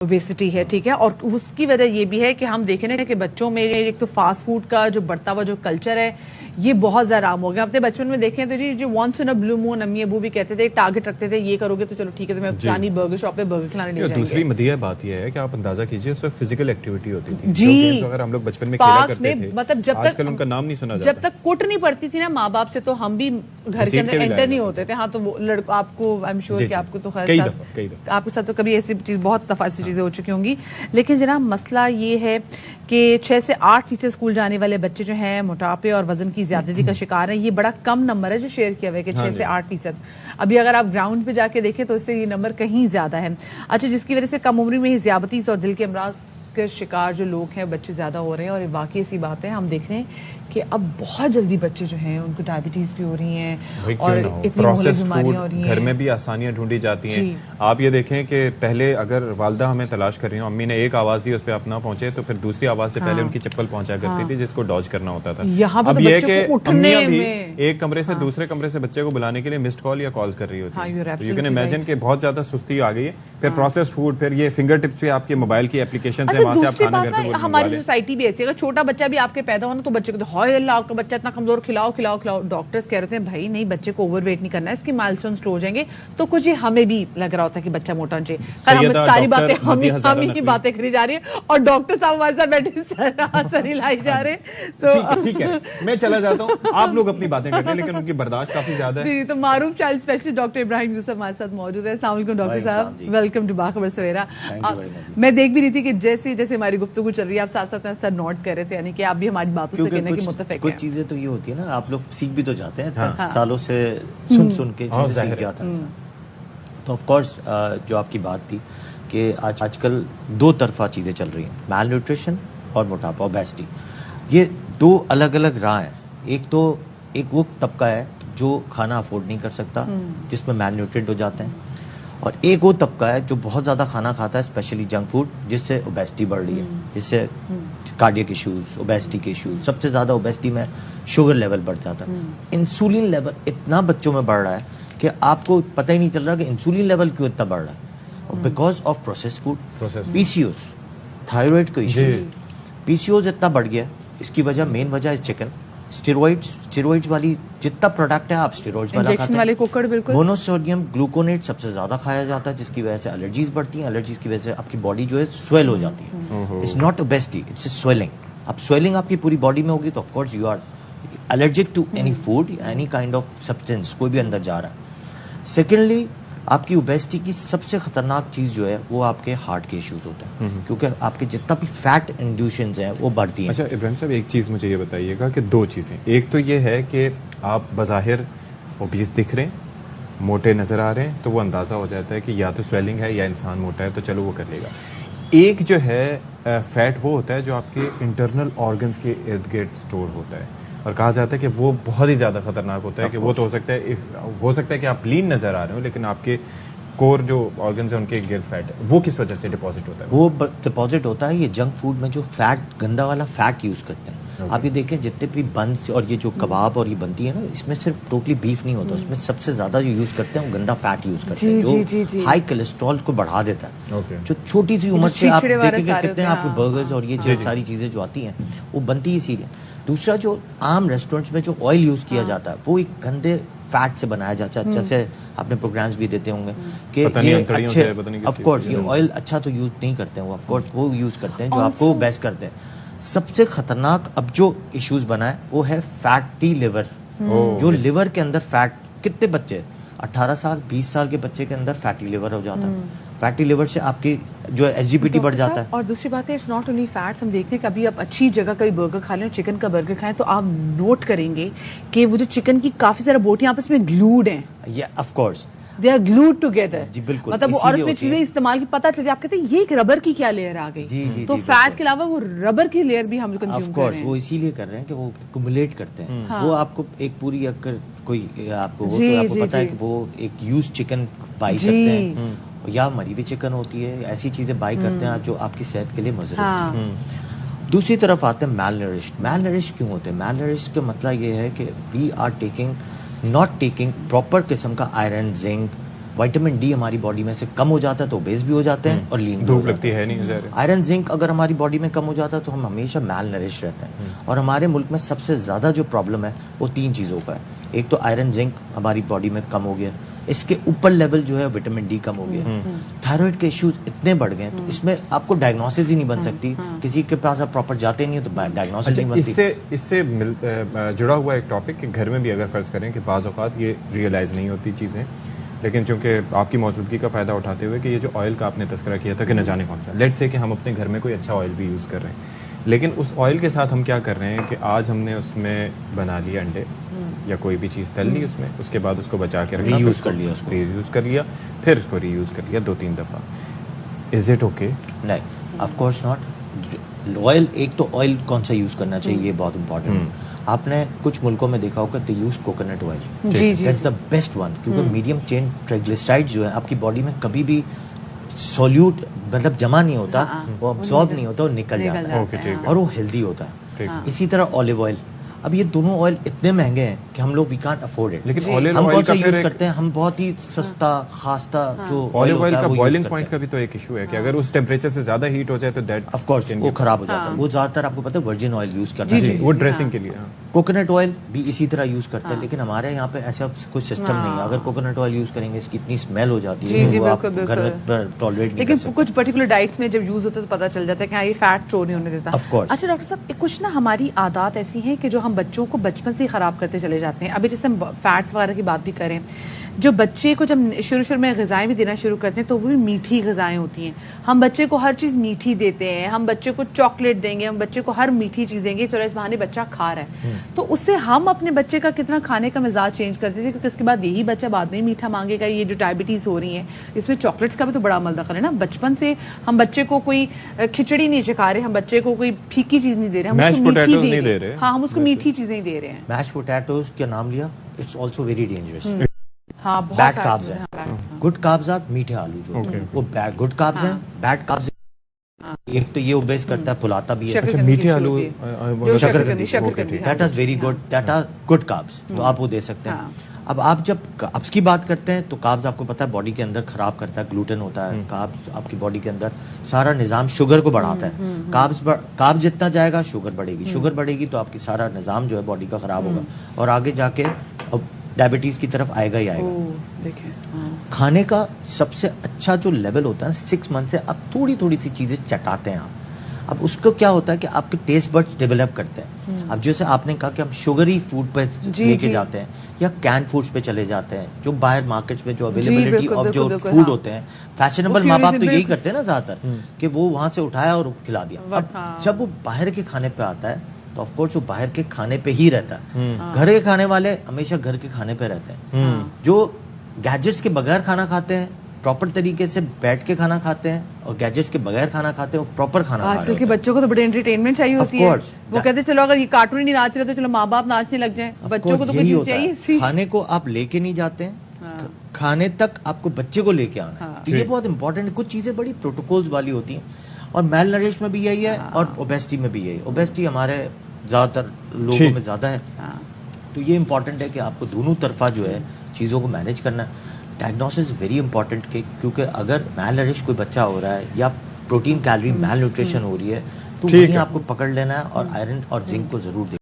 Obesity है, ठीक है, और उसकी वजह ये भी है कि हम देखें ना कि बच्चों में एक तो फास्ट फूड का जो बढ़ता हुआ जो कल्चर है ये बहुत ज्यादा आम हो गया. अपने बचपन में देखें तो जी जो once in a blue moon अम्मी अबू भी कहते थे, टारगेट रखते थे, ये करोगे तो चलो ठीक है तुम्हें जानी बर्गर शॉप पे बर्गर खिलाने ले जाएंगे. दूसरी मदिया बात ये है कि आप अंदाजा कीजिए उस वक्त फिजिकल एक्टिविटी होती थी जी, तो अगर हम लोग बचपन में खेला करते थे, मतलब जब आजकल उनका नाम नहीं सुना जाता. जब तक कुट नहीं पड़ती थी ना माँ बाप से तो हम भी घर के अंदर एंटर नहीं होते थे. हाँ तो वो लड़को आपको आई एम श्योर कि आपको तो खैर आपके साथ तो कभी ऐसी चीज बहुत दफा ऐसी चीजें हो चुकी होंगी. लेकिन जनाब मसला ये है कि 6 से 8% स्कूल जाने वाले बच्चे जो हैं मोटापे और वजन की ज्यादती का शिकार हैं. ये बड़ा कम नंबर है जो शेयर किया हुआ है कि 6 से 8%. अभी अगर आप ग्राउंड पे जाके देखें तो इससे ये नंबर कहीं ज्यादा है. अच्छा, जिसकी वजह से कम उम्र में ही ज़ियाबतीस और दिल के अमराज के शिकार जो लोग हैं बच्चे ज्यादा हो रहे हैं. और वाकई ऐसी बात है, हम देख रहे हैं कि अब बहुत जल्दी बच्चे जो हैं उनको डायबिटीज भी हो रही हैं और इतनी मुख्तलिफ बीमारियां हो रही हैं. घर में भी आसानियां ढूंढी जाती हैं. आप ये देखें कि पहले अगर वालदा हमें तलाश कर रही हो, अम्मी ने एक आवाज दी उस पर आप ना पहुंचे तो फिर दूसरी आवाज से पहले उनकी चप्पल पहुंचा करती थी जिसको डॉज करना होता था. अब ये कि अम्मियां भी एक कमरे से दूसरे कमरे से बच्चे को बुलाने के लिए मिस्ड कॉल या कॉल्स कर रही होती है. यू कैन इमेजिन कि बहुत ज्यादा सुस्ती आ गई है. फिर प्रोसेस फूड, फिर ये फिंगर टिप्स पे आपके मोबाइल की एप्लीकेशन है, वहां से आप खाना घर पे. हमारी सोसाइटी भी ऐसी है, अगर छोटा बच्चा भी आपके पैदा होना तो बच्चे को हाय अल्लाह आपका बच्चा इतना कमजोर, खिलाओ खिलाओ खिलाओ. डॉक्टर्स कह रहे थे भाई नहीं, बच्चे को ओवरवेट नहीं करना है, इसके माइलस्टोन स्लो हो जाएंगे. तो कुछ ही हमें भी लग रहा होता है कि बच्चा मोटा होना चाहिए. हम सारी बातें हम ही बातें करी जा रही है और डॉक्टर साहब हमारे साथ बैठे सर हिलाई जा रहे हैं. तो ठीक है, मैं चला जाता हूँ, आप लोग अपनी बातें करते हैं, लेकिन उनकी बर्दाश्त काफी ज्यादा है. तो मारूफ child specialist doctor Ibrahim Yusuf हमारे साथ मौजूद है. अस्सलाम वालेकुम डॉक्टर साहब, वेलकम टू बाखबर सवेरा. मैं देख भी रही थी कि जैसे जैसे हमारी गुफ्तगू चल रही है आप साथ साथ सर नोट कर रहे थे, यानी कि आप भी हमारी बातों से कहने की मुत्तफिक हैं. कुछ चीजें तो ये होती है ना, आप लोग सीख भी तो जाते हैं. सालों से सुन के चीजें सीख जाता है. तो ऑफ कोर्स जो आपकी बात थी कि आजकल दो तरफा चीजें चल रही हैं, मैल न्यूट्रिशन और मोटापा, ओबेसिटी. ये दो अलग अलग राह हैं. एक वो तबका है जो खाना अफोर्ड नहीं कर सकता, जिसमें मैल न्यूट्रिएंट हो जाते हैं, और एक वो तबका है जो बहुत ज़्यादा खाना खाता है, स्पेशली जंक फूड, जिससे ओबेसिटी बढ़ रही है, जिससे कार्डियक इश्यूज, ओबेसिटी के इश्यूज. सबसे ज़्यादा ओबेसिटी में शुगर लेवल बढ़ जाता है. इंसुलिन लेवल इतना बच्चों में बढ़ रहा है कि आपको पता ही नहीं चल रहा कि इंसुलिन लेवल क्यों इतना बढ़ रहा है. Because of process food, PCOS, thyroid के इश्यूज. पीसीओज इतना बढ़ गया, इसकी वजह मेन वजह है चिकन. स्टेरॉइड्स वाली जितना प्रोडक्ट है आप स्टेरॉइड्स वाला खाते हैं. मोनोसोडियम ग्लूकोनेट सबसे ज्यादा खाया जाता है, जिसकी वजह से एलर्जीज बढ़ती हैं. एलर्जीज की वजह से आपकी बॉडी जो है स्वेल हो जाती है. It's not obesity, it's swelling. अब स्वेलिंग आपकी पूरी बॉडी में होगी तो of course you are allergic to any food, any kind of substance कोई भी अंदर जा रहा है. सेकेंडली आपकी ओबेसिटी की सबसे खतरनाक चीज जो है वो आपके हार्ट के इश्यूज होते हैं, क्योंकि आपके जितना भी फैट इंड्यूशंस हैं वो बढ़ती हैं. अच्छा इब्राहिम साहब, एक चीज़ मुझे ये बताइएगा कि दो चीज़ें. एक तो ये है कि आप बज़ाहिर ओबीस दिख रहे हैं, मोटे नज़र आ रहे हैं, तो वो अंदाज़ा हो जाता है कि या तो स्वेलिंग है या इंसान मोटा है, तो चलो वो कर लेगा. एक जो है फैट वो होता है जो आपके इंटरनल ऑर्गन्स के इर्द गिर्द स्टोर होता है, और कहा जाता है कि वो बहुत ही ज़्यादा खतरनाक होता है. कि वो तो हो सकता है कि आप लीन नज़र आ रहे हो, लेकिन आपके कोर जो ऑर्गन्स हैं उनके गिर्द फैट है, वो किस वजह से डिपॉजिट होता है? वो डिपॉजिट होता है ये जंक फूड में, जो फैट, गंदा वाला फैट यूज़ करते हैं. आप ये देखें जितने भी बंस और ये जो कबाब और ये बनती है ना, इसमें सिर्फ टोटली बीफ नहीं होता, उसमें सबसे ज़्यादा जो यूज़ करते हैं वो गंदा फैट यूज़ करते हैं, जो हाई कोलेस्ट्रॉल को बढ़ा देता है. जो छोटी सी उम्र से आप देखेंगे कितने आपके बर्गर्स और ये जो सारी चीज़ें जो आती हैं वो बनती ही इसीलिए. दूसरा जो आम रेस्टोरेंट्स में जो ऑयल यूज़ किया जाता है वो एक गंदे फैट से बनाया जाता है. जैसे आपने प्रोग्राम्स भी देते होंगे कि ये अच्छे, ऑफ कोर्स ये ऑयल अच्छा तो यूज़ नहीं करते हैं वो, ऑफ कोर्स वो यूज़ करते हैं जो आपको बेस्ट करते हैं. सबसे खतरनाक अब जो इश्यूज बना है वो है फैटी लिवर. जो लिवर के अंदर फैट, कितने बच्चे 18 साल 20 साल के बच्चे के अंदर फैटी लिवर हो जाता है. फैटी लिवर से आपकी जो एसजीपीटी बढ़ जाता है. और दूसरी बात है इट्स नॉट ओनली फैट्स. हम देखते हैं कभी आप अच्छी जगह कभी बर्गर खा लें, चिकन का बर्गर खाएं, तो आप नोट करेंगे कि वो जो चिकन की काफी सारी बोटियां आपस में ग्लूड हैं. या of course they are glued together. जी बिल्कुल. मतलब वो और उसमें चीजें इस्तेमाल की पता चलती है, आप कहते हैं ये एक रबर की क्या लेयर आ गई. जी, तो फैट के अलावा वो रबर की लेयर भी हम कंज्यूम कर रहे हैं. वो इसीलिए कर रहे हैं कि वो एक्युमुलेट करते हैं. वो आपको एक पूरी अगर कोई आपको वो तो आपको पता है कि वो एक यूज चिकन बाई करते हैं या मरी हुई चिकन होती है, ऐसी चीजें बाई करते हैं जो आपकी सेहत के लिए मुज़र होती है. दूसरी तरफ आते हैं मैल नरिश्ड. मैल नरिश्ड क्यों होते हैं? मैल नरिश्ड का मतलब ये है कि we are not taking proper किस्म का आयरन, जिंक وائٹامن ڈی ہماری باڈی میں سے کم ہو جاتا ہے تو اوبیس بھی ہو جاتے ہیں اور لین دھوپ لگتی ہے نہیں ظاہر. آئرن زنک اگر ہماری باڈی میں کم ہو جاتا ہے تو ہم ہمیشہ میل نرش رہتے ہیں. اور ہمارے ملک میں سب سے زیادہ جو پرابلم ہے وہ 3 چیزوں کا ہے. ایک تو آئرن زنک ہماری باڈی میں کم ہو گیا, اس کے اوپر لیول جو ہے وٹامن ڈی کم ہو گیا, تھائرائڈ کے ایشوز اتنے بڑھ گئے تو اس میں آپ کو ڈائگنوسس ہی نہیں بن سکتی. کسی کے پاس آپ پراپر جاتے نہیں تو ڈائگنوسس نہیں بنتی. اس سے جڑا ہوا ایک ٹاپک کہ گھر میں بھی اگر فرض کریں کہ بعض اوقات یہ ریئلائز نہیں ہوتی چیزیں, لیکن چونکہ آپ کی موجودگی کا فائدہ اٹھاتے ہوئے کہ یہ جو آئل کا آپ نے تذکرہ کیا تھا کہ نہ جانے کون سا, لیٹ سے کہ ہم اپنے گھر میں کوئی اچھا آئل بھی یوز کر رہے ہیں, لیکن اس آئل کے ساتھ ہم کیا کر رہے ہیں کہ آج ہم نے اس میں بنا لیا انڈے یا کوئی بھی چیز تل لی اس میں, اس کے بعد اس کو بچا کے رکھا, یوز کر لیا, اس کو ری یوز کر لیا, پھر اس کو ری یوز کر لیا 2-3 دفعہ. Is it okay? نہیں, آف کورس ناٹ. آئل, ایک تو آئل کون سا یوز کرنا چاہیے یہ بہت امپورٹنٹ. آپ نے کچھ ملکوں میں دیکھا ہوگا کہ use coconut oil, that's the best one, کیونکہ میڈیم چین ٹرائگلیسرائڈ جو ہے آپ کی باڈی میں کبھی بھی سولیوٹ مطلب جمع نہیں ہوتا, وہ ابزارب نہیں ہوتا, وہ نکل جاتا ہے اور وہ ہیلدی ہوتا ہے. اسی طرح آلیو آئل, اب یہ دونوں آئل اتنے مہنگے ہیں کہ ہم لوگ وی کانٹ افورڈ اٹ. لیکن ہم کون سا یوز کرتے ہیں, ہم بہت ہی سستا خاصتا جو آلیو آئل کا بوائلنگ پوائنٹ کا بھی تو ایک ایشو ہے کہ اگر اس ٹیمپریچر سے زیادہ ہیٹ ہو جائے تو دیٹ آف کورس وہ خراب ہو جاتا ہے. وہ زیادہ تر آپ کو پتہ ہے ورجن آئل یوز کرنا چاہیے, وہ ڈریسنگ کے لیے. کوکونٹ آئل بھی اسی طرح یوز کرتا ہے, لیکن ہمارے یہاں پہ ایسا کوئی سسٹم نہیں ہے. اگر کوکونٹ آئل یوز کریں گے اس کی اتنی اسمیل ہو جاتی ہے وہ آپ گھر میں ٹالریٹ نہیں کر سکتے. لیکن کچھ پرٹیکولر ڈائٹس میں جب یوز ہوتا ہے تو پتہ چل جاتا ہے کہ ہاں یہ فیٹ اسٹور نہیں ہونے دیتا. اچھا ڈاکٹر صاحب, کچھ نا ہماری عادات ایسی ہیں کہ جو ہم بچوں کو بچپن سے ہی خراب کرتے چلے جاتے ہیں. ابھی جیسے ہم فیٹس وغیرہ کی بات بھی کریں, جو بچے کو جب شروع میں غذائیں بھی دینا شروع کرتے ہیں تو وہ بھی میٹھی غذائیں ہوتی ہیں. ہم بچے کو ہر چیز میٹھی دیتے ہیں, ہم بچے کو چاکلیٹ دیں گے, ہم بچے کو ہر میٹھی چیز دیں گے, چلو اس بہانے بچہ کھا رہا ہے. تو اس سے ہم اپنے بچے کا کتنا کھانے کا مزاج چینج کرتے تھے, کیونکہ اس کے بعد یہی بچہ بعد میں میٹھا مانگے گا. یہ جو ڈائبٹیز ہو رہی ہیں اس میں چاکلیٹس کا بھی تو بڑا عمل دخل ہے نا. بچپن سے ہم بچے کو کوئی کھچڑی نہیں چکھا رہے, ہم بچے کو کوئی پھیکی چیز نہیں دے رہے, ہم اس کو میٹھی دے رہے ہیں. ہاں, ہم اس کو میٹھی چیزیں دے رہے ہیں. میش پوٹیٹوز کیا نام لیا, اٹس آلسو ویری ڈینجرس. ہاں, بیڈ کاربز ہیں. گڈ کاربز آپ میٹھے آلو جو وہ گڈ کاربز ہیں, بیڈ کاربز ایک تو یہ اوبیس کرتا ہے, پھلاتا بھی ہے. میٹھے آلو that is very good, that are good carbs, تو آپ وہ دے سکتے ہیں. اب آپ جب کاربز کی بات کرتے ہیں تو کاربز آپ کو پتا ہے باڈی کے اندر خراب کرتا ہے, گلوٹن ہوتا ہے. کاربز آپ کی باڈی کے اندر سارا نظام شوگر کو بڑھاتا ہے. کاربز جتنا جائے گا شوگر بڑھے گی, شوگر بڑھے گی تو آپ کی سارا نظام جو ہے باڈی کا خراب ہوگا اور آگے جا کے ڈائبٹیز کی طرف آئے گا ہی آئے گا. کھانے کا سب سے اچھا جو لیول ہوتا ہے 6 منتھ سے آپ تھوڑی تھوڑی سی چیزیں چٹاتے ہیں آپ. اب اس کو کیا ہوتا ہے کہ آپ کے ٹیسٹ بڈز ڈیولپ کرتے ہیں. اب جیسے آپ نے کہا کہ ہم شوگری فوڈ پہ لے کے جاتے ہیں یا کین فوڈس پہ چلے جاتے ہیں, جو باہر مارکیٹس میں جو اویلیبلٹی آف جو فوڈ ہوتے ہیں, فیشنیبل ماں باپ تو یہی کرتے ہیں نا زیادہ تر کہ وہ وہاں سے اٹھایا اور کھلا دیا. اب جب وہ باہر کے کھانے پہ آتا ہے تو آف کورس وہ باہر کے کھانے پہ ہی رہتا ہے. گھر کے کھانے والے ہمیشہ گھر کے کھانے پہ رہتے ہیں. جو گیجٹس کے بغیر کھانا کھاتے ہیں, پراپر طریقے سے بیٹھ کے کھانا کھاتے ہیں, اور گیجٹس کے بغیر کھانا کھاتے ہیں, وہ پراپر کھانا کھا رہے ہیں. آج کل کے بچوں کو تو بڑے انٹرٹینمنٹ چاہیے ہوتی ہے. وہ کہتے ہیں چلو اگر یہ کارٹون ہی نہیں ناچ رہے تو چلو ماں باپ ناچنے لگ جائیں. بچوں کو تو کچھ چاہیے. کھانے کو آپ لے کے نہیں جاتے ہیں, کھانے تک آپ کو بچے کو لے کے آنا ہے. تو یہ بہت امپورٹنٹ ہے. کچھ چیزیں بڑی پروٹوکولز والی ہوتی ہیں, اور میل نرش میں بھی یہی ہے اور اوبیسٹی میں بھی یہی. اوبیسٹی ہمارے زیادہ تر لوگوں میں زیادہ ہے, تو یہ امپورٹنٹ ہے کہ آپ کو دونوں طرفہ جو ہے چیزوں کو مینیج کرنا ہے. ڈائگنوسس ویری امپورٹنٹ, کیونکہ اگر میل نرش کوئی بچہ ہو رہا ہے یا پروٹین کیلری میل نیوٹریشن ہو رہی ہے تو وہیں آپ کو پکڑ لینا ہے اور آئرن اور زنک کو ضرور دیکھنا ہے.